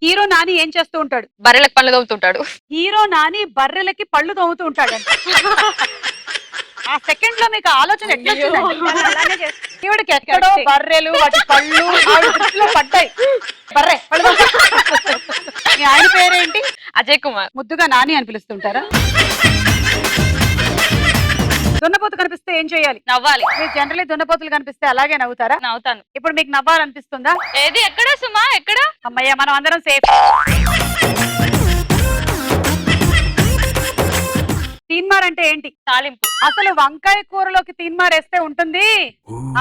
Hero Nani ఏం చేస్తూ ఉంటాడు? బర్రెలకు పళ్ళు తవ్వుతుంటాడు. హీరో నాని బర్రెలకి పళ్ళు తవ్వుతూ ఉంటాడు. ఆ సెకండ్ లో మీకు ఆలోచన ఎట్లా వచ్చిందండి? ఈవిడికి ఎక్కడో బర్రెలు వాటి పళ్ళు ఆవిడ దృష్టిలో పడ్డాయి. బర్రె పళ్ళు మీ ఆయన పేరేంటి? అజయ్ కుమార్. ముద్దుగా నాని అని పిలుస్తుంటారా? దున్నపోతు కనిపిస్తే ఏం చేయాలి? నవ్వాలి. మీరు జనరల్లీ దున్నపోతులు కనిపిస్తే అలాగే నవ్వుతారా? నవ్వుతాను. ఇప్పుడు మీకు నవ్వాలనిపిస్తుందా? ఏది ఎక్కడ సుమా ఎక్కడ? అమ్మయ్య మనం అందరం సేఫ్. తీన్మార్ అంటే ఏంటి? తాలింపు. అసలు వంకాయ కూరలోకి తీన్మార్ వేస్తే ఉంటుంది.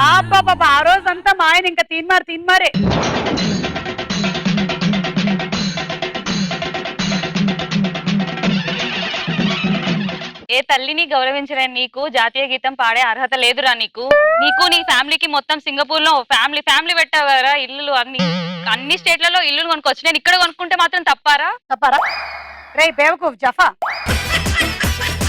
ఆ రోజంతా మా ఆయన ఇంకా తీన్మారే. ఏ తల్లిని గౌరవించిన నీకు జాతీయ గీతం పాడే అర్హత లేదురా నీకు. నీ ఫ్యామిలీకి మొత్తం సింగపూర్ లో ఫ్యామిలీ పెట్టావారా? ఇల్లులు అన్ని స్టేట్లలో ఇల్లులు కొనుక్కోవచ్చు. నేను ఇక్కడ కొనుక్కుంటే మాత్రం తప్పారా? రే బేవకూఫ్ జఫా.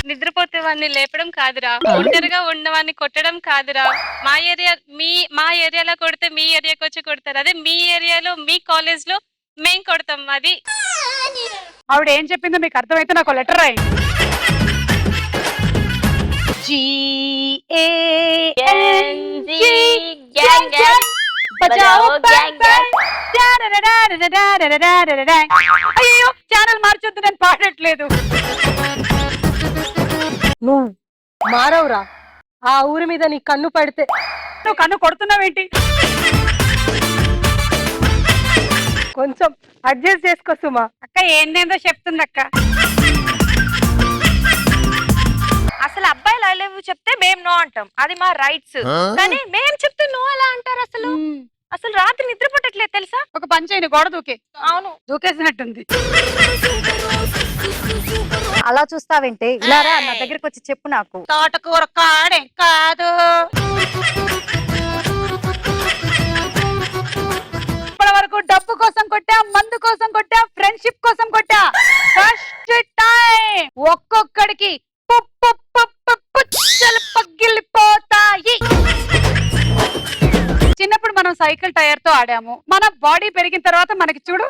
నిద్రపోతే వాడిని లేపడం కాదురా, ఒంటరిగా ఉన్నవాడిని కొట్టడం కాదురా. మా ఏరియాలో కొడితే మీ ఏరియాకి వచ్చి కొడతారు. అదే మీ ఏరియాలో మీ కాలేజ్ లో మేం కొడతాం. అది ఆవిడ ఏం చెప్పిందో మీకు అర్థమైతే నాకు లెటర్ రాయి. అయ్యో ఛానల్ మార్చొద్దు, నేను పాడట్లేదు. నువ్వు మారవురా. ఆ ఊరి మీద నీ కన్ను పడితే. నువ్వు కన్ను కొడుతున్నావేంటి? కొంచెం అడ్జస్ట్ చేసుకో సుమా. అక్క ఏందేందో చెప్తుంది అక్క. అసలు అబ్బాయిలు ఐ లవ్ యూ చెప్తే మేము నో అంటాం, అది మా రైట్స్. కానీ మేము చెప్తే నో ఎలా అంటారు? అసలు రాత్రి నిద్ర పట్టట్లేదు తెలుసా? ఒక పని చేయని గోడ దూకే. అవును, దూకేసినట్టుంది. అలా చూస్తావేంటి? ఇలా రా, నా దగ్గరికి వచ్చి చెప్పు. నాకు తోటకూర కాడే కాదు. ఇప్పటి వరకు డబ్బు కోసం కొట్టా, మందు కోసం కొట్టా, ఫ్రెండ్షిప్ కోసం కొట్టా. ఫస్ట్ టైం ఒక్కొక్కడికి పగిలిపోతాయి. చిన్నప్పుడు మనం సైకిల్ టైర్ తో ఆడాము. మన బాడీ పెరిగిన తర్వాత మనకి చూడు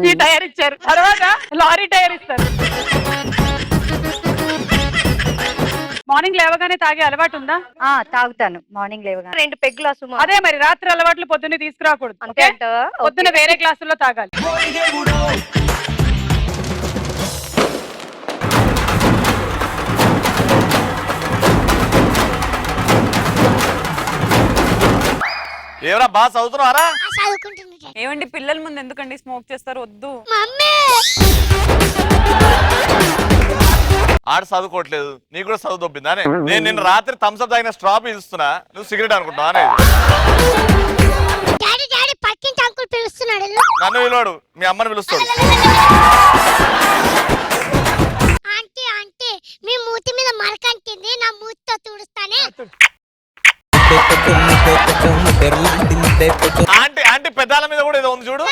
ఈ టైర్ ఇచ్చారు, తర్వాత లారీ టైర్ ఇస్తారు. మార్నింగ్ లేవగానే తాగే అలవాటు ఉందా? తాగుతాను మార్నింగ్ లేవగానే. 2 పెగ్గులు సుమా. అదే మరి రాత్రి అలవాట్లు పొద్దున్నే తీసుకురాకూడదు. అంతే అంటావా? పొద్దున్న వేరే గ్లాసుల్లో తాగాలి. ఏవరా బాగా చదువుతున్నారా? ఏమండి పిల్లల ముందు ఎందుకండి స్మోక్ చేస్తారు? వద్దు. ఆడ చదువుకోవట్లేదు, నీకు కూడా చదువు దొబ్బిందా? నేను నిన్న రాత్రి థమ్స్అప్ తాగిన స్ట్రా పీలుస్తున్నా, నువ్వు సిగరెట్ అనుకుంటున్నా? నన్ను పిలవాడు, మీ అమ్మని పిలుస్తాడు. మీ మూతి మీద మరకంటింది, నా మూతితో తుడుస్తానే. ఆంటీ ఆంటీ పెద్దాల మీద కూడా ఏదో ఉంది చూడు.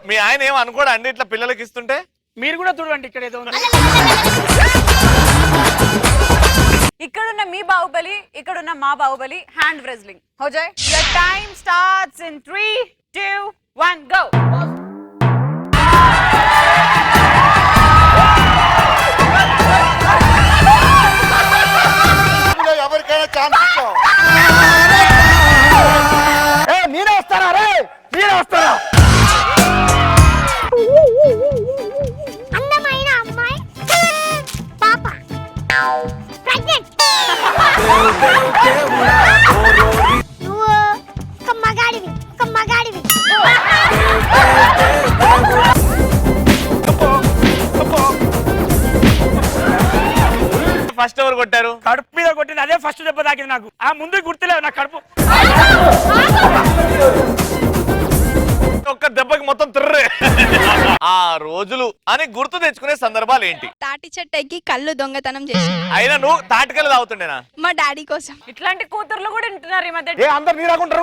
మీ ఆయన ఏం అనుకోడా అండి ఇట్లా పిల్లలకి ఇస్తుంటే? మీరు కూడా చూడండి, ఇక్కడ ఏదో ఉంది. ఇక్కడున్న మీ బాహుబలి, ఇక్కడున్న మా బాహుబలి హ్యాండ్ రెజ్లింగ్. हो जाए. Your time starts in 3, 2, 1, go. ఎవరికైనా ఛాన్స్ ఇస్తాం. మీరే వస్తారా? మీరే వస్తారా? అందమైన అమ్మాయి పాప ప్రెగ్నెంట్. నువ్వు ఒక మగాడివి. ఫస్ట్ ఎవరు కొట్టారు? కడుపు మీద కొట్టింది, అదే ఫస్ట్ దెబ్బ తాకింది నాకు. ఆ ముందు గుర్తులేవు నా కడుపు. ఒక్క దెబ్బకి మొత్తం తిర్రే. ఆ రోజులు అని గుర్తు తెచ్చుకునే సందర్భాలు ఏంటి? తాటి చెట్టెక్కి కళ్ళు దొంగతనం చేసి అయినా నువ్వు తాటికలు తాగుతుండేనా? మా డాడీ కోసం. ఇట్లాంటి కూతుర్లు కూడా ఉంటున్నారు ఈ మధ్య. అందరు నీరాకుంటారు.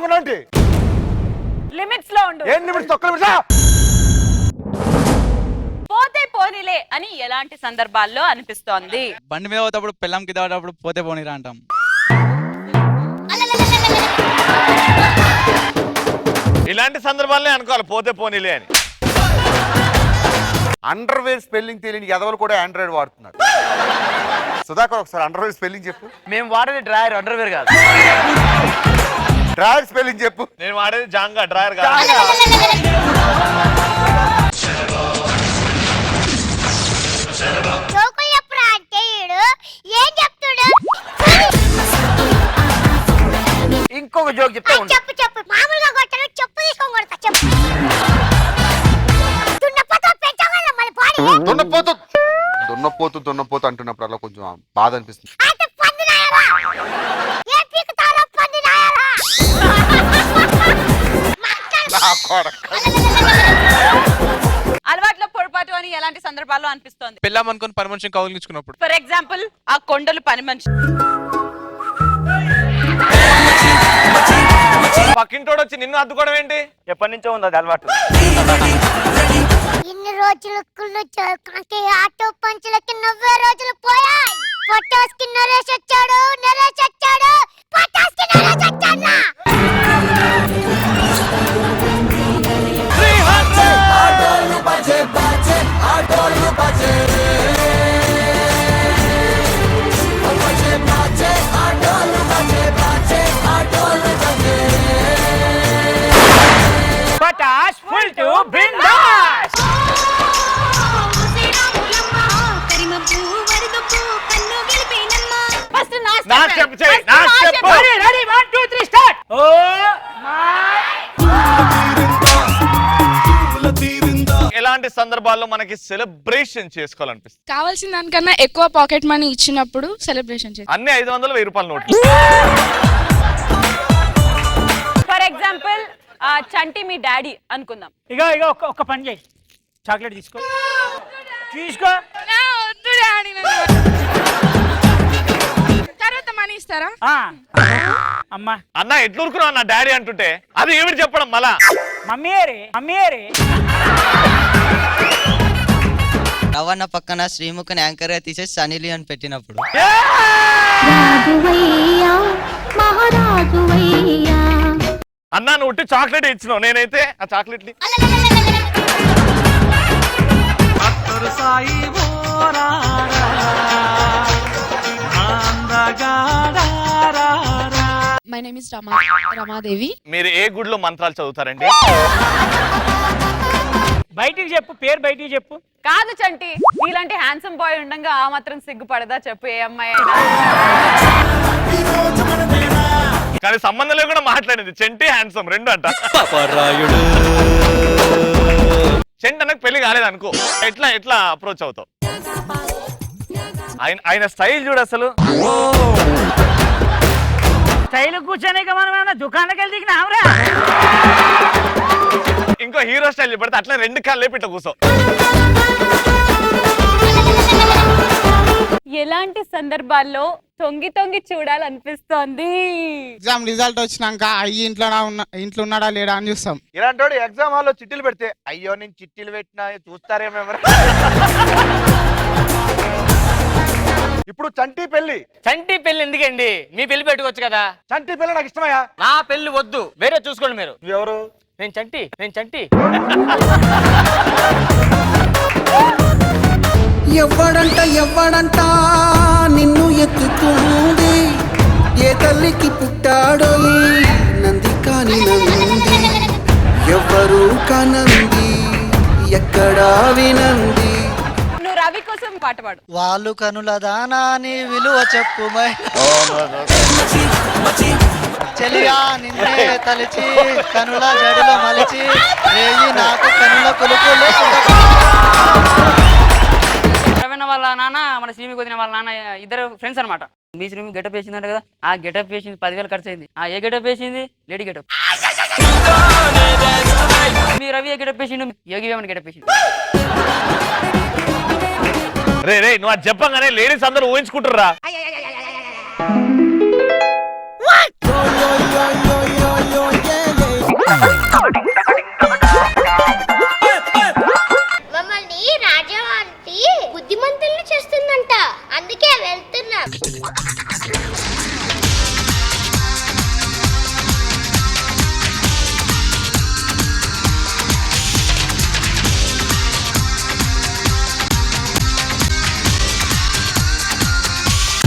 లిమిట్స్ లో ఉండు. ఏం లిమిట్స్? తొక్కలు పోతే పోనీలే అని ఎలాంటి సందర్భాల్లో అనిపిస్తోంది? బండి మీద పోతేప్పుడు పిల్లంకి దాటప్పుడు పోతే పోనీరా అంటాం. ఇలాంటి సందర్భాలనే అనుకోవాలి పోతే పోనీలే అని. అండర్వేర్ స్పెల్లింగ్ తెలియని ఎదవలు కూడా ఆండ్రాయిడ్ వాడుతున్నారు. సుధాకర్ ఒకసారి అండర్వేర్ స్పెల్లింగ్ చెప్పు. మేము వాడేది డ్రాయర్, అండర్వేర్ కాదు. డ్రాయర్ స్పెల్లింగ్ చెప్పు. నేను వాడేది జాంగా, డ్రాయర్ కాదు. జోకులు చెప్పురా అంటే ఈడు ఏం చెప్తాడు? ఇంకొక జోక్ చెప్తా ఉండు. చెప్పు చెప్పు. మామూలుగా కొట్టను, చెప్పు తీసుకొని కొడతా. చెప్పు. దున్నపోతు పెంచగల మన బాడీ. దున్నపోతు అంటున్నప్పుడు అలా కొంచెం బాధ అనిపిస్తుంది. అయితే పందినాయాలా? ఏం పీకుతారో పందినాయాలా? అలవాట్లో పొరపాటు అని ఎలాంటి సందర్భాల్లో అనిపిస్తోంది? పిల్లం అనుకుని పని మనిషిని కౌగిలించుకున్నప్పుడు. ఫర్ ఎగ్జాంపుల్ ఆ కొండలు పని మనిషి. పక్కింటోడు వచ్చి నిన్ను అద్దుకోవడం ఏంటి? ఎప్పటి నుంచో ఉంది అది అలవాటు. ఇన్ని రోజులు కాకి ఆటో పంచులకి 90 రోజులు పోయాయి. పొటాస్ కి నరేష్ వచ్చాడు, పొటాస్ కి నరేష్ వచ్చాడు. పటాస్ ఫుల్ టు బిందాస్. ఫస్ట్ నా స్టెప్ చేయి, నా step. Ready 1 2 3 start. Oh my. ఎలాంటి సందర్భాల్లో మనకి సెలబ్రేషన్ చేసుకోవాలనిపిస్తుంది? కావాల్సిన దానికన్నా ఎక్కువ పాకెట్ మనీ ఇచ్చినప్పుడు సెలబ్రేషన్ చేస్తాం. అన్ని 500 1000 రూపాయల నోట్లు. For example Chanti me daddy అనుకుందాం. ఇగో ఒక్క పని చేయి. చాక్లెట్ తీసుకో. తర్వాత మనీ ఇస్తారా? అమ్మా అన్న ఎట్లు ఊరుకున్నావు నా డాడీ అంటుంటే? అది ఏమిటి చెప్పడం మళ్ళా? మమ్మీ రే. రవణ పక్కన శ్రీముఖని యాంకర్ గా తీసేసి సనీలి అని పెట్టినప్పుడు. అన్న నువ్వు ఉట్టి చాక్లెట్ ఇచ్చినావు, నేనైతే ఆ chocolate my name is Ramadevi. మీరు ఏ గుడిలో మంత్రాలు చదువుతారండి? బయటికి చెప్పు, పేరు బయటికి చెప్పు. కాదు చంటి, నీలాంటి హ్యాండ్సమ్ బాయ్ ఉండగా ఆ మాత్రం సిగ్గుపడదా చెప్పు? ఏ అమ్మాయి అయినా. కానీ సంబంధం లేకుండా మాట్లాడింది. చెంటి హ్యాండ్సమ్ రెండు అంట. చెంటి అన్నకు పెళ్లి కాలేదు అనుకో, ఎట్లా అప్రోచ్ అవుతావు? ఆయన స్టైల్ చూడు అసలు. స్టైల్ కూర్చొని మనం దుకాణానికి వెళ్ళి దిగినావురా. ఇంకో హీరో స్టైల్ చెప్పడితే అట్లా 2 కాళ్ళు లేపి ఇట్లా కూర్చో. ఎలాంటి సందర్భాల్లో తొంగి తొంగి చూడాలనిపిస్తోంది? ఎగ్జామ్ రిజల్ట్ వచ్చినాక అయ్యి ఇంట్లో ఉన్నాడా లేడా అని చూస్తాం. ఇలాంటి ఎగ్జామ్ హాల్లో చిట్టీలు పెడితే అయ్యో నేను చిట్టీలు పెట్టినా చూస్తారేమో ఎవరు. ఇప్పుడు చంటి పెళ్లి ఎందుకండి? మీ పెళ్లి పెట్టుకోవచ్చు కదా. చంటి పెళ్లి నాకు ఇష్టమయ్యా. నా పెళ్లి వద్దు, వేరే చూసుకోండి మీరు. ఎవరు? నేను చంటి. ఎవ్వడంట నిన్ను ఎత్తుకుంది, ఏ తల్లికి పుట్టాడో నంది కాని నంది, ఎవ్వరు కనంది ఎక్కడా వినంది. నువ్వు రవి కోసం పాట పాడు. వాళ్ళు కనులదానా నీ విలువ చెప్పుమై చెలియా నిన్నే తలిచి కనుల జడిలో మలిచి రేయి నాకు కనుల కొలుకులే. రవణ వాళ్ళ నాన్న మన శ్రీమి వదిన వాళ్ళ నాన్న ఇద్దరు ఫ్రెండ్స్ అనమాట. మీ శ్రీమి గెటప్ వేసిందంట కదా, ఆ గెటప్ వేసింది 10,000 ఖర్చు అయింది. ఆ ఏ గెటప్ వేసింది? Lady getup. మీ రవి ఏ గెటప్ వేసిండు? యోగి వేమన్ గెటప్ వేసిండు. రే నువ్వు అది చెప్పగానే లేడీస్ అందరూ ఊహించుకుంటుర్రా. మమ్మల్ని రాజా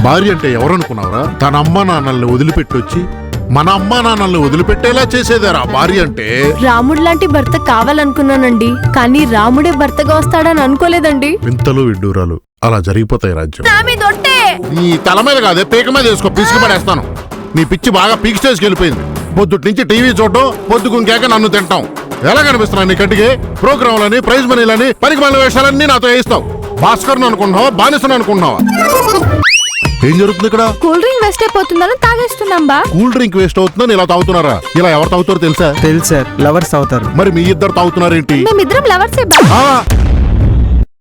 భార్య అంటే ఎవరనుకున్నావురా? తన అమ్మ నాన్నల్ని వదిలిపెట్టొచ్చి మన అమ్మ నాన్నల్ని వదిలిపెట్టేలా చేసేదేరా భార్య అంటే. రాముడు లాంటి భర్త కావాలనుకున్నానండి, కానీ రాముడే భర్తగా వస్తాడని అనుకోలేదండి. వింతలు విడ్డూరాలు అలా జరిగిపోతాయి రాజ్యం. నీ తల మీద కాదే, పీక మీద వేసుకో, పిసికి పడేస్తాను. నీ పిచ్చి బాగా పీక్ స్టేజ్కి వెళ్ళిపోయింది. పొద్దుటి నుంచి టీవీ చూడటం, పొద్దుకుంకాక నన్ను తింటాం. ఎలా కనిపిస్తున్నాను నీ కంటికి? ప్రోగ్రాంలని, ప్రైజ్ మనీలని, పనికి మళ్ళీ వేషాలన్నీ నాతో వేయిస్తావు. భాస్కర్ను అనుకుంటున్నావా, బానిసను అనుకుంటున్నావా? ఏం జరుగుతుంది ఇక్కడ? కూల్ డ్రింక్ వేస్ట్ అయిపోతుందని తాగేస్తున్నాం బా. కూల్ డ్రింక్ వేస్ట్ అవుతుందని ఇలా తాగుతున్నారా? ఇలా ఎవరు తాగుతారో తెలుసా? తెలుసు సార్, లవర్స్ అవుతారు. మరి మీ ఇద్దరు తాగుతున్నారేంటి? మేమిద్దరం లవర్సే బా. ఆ,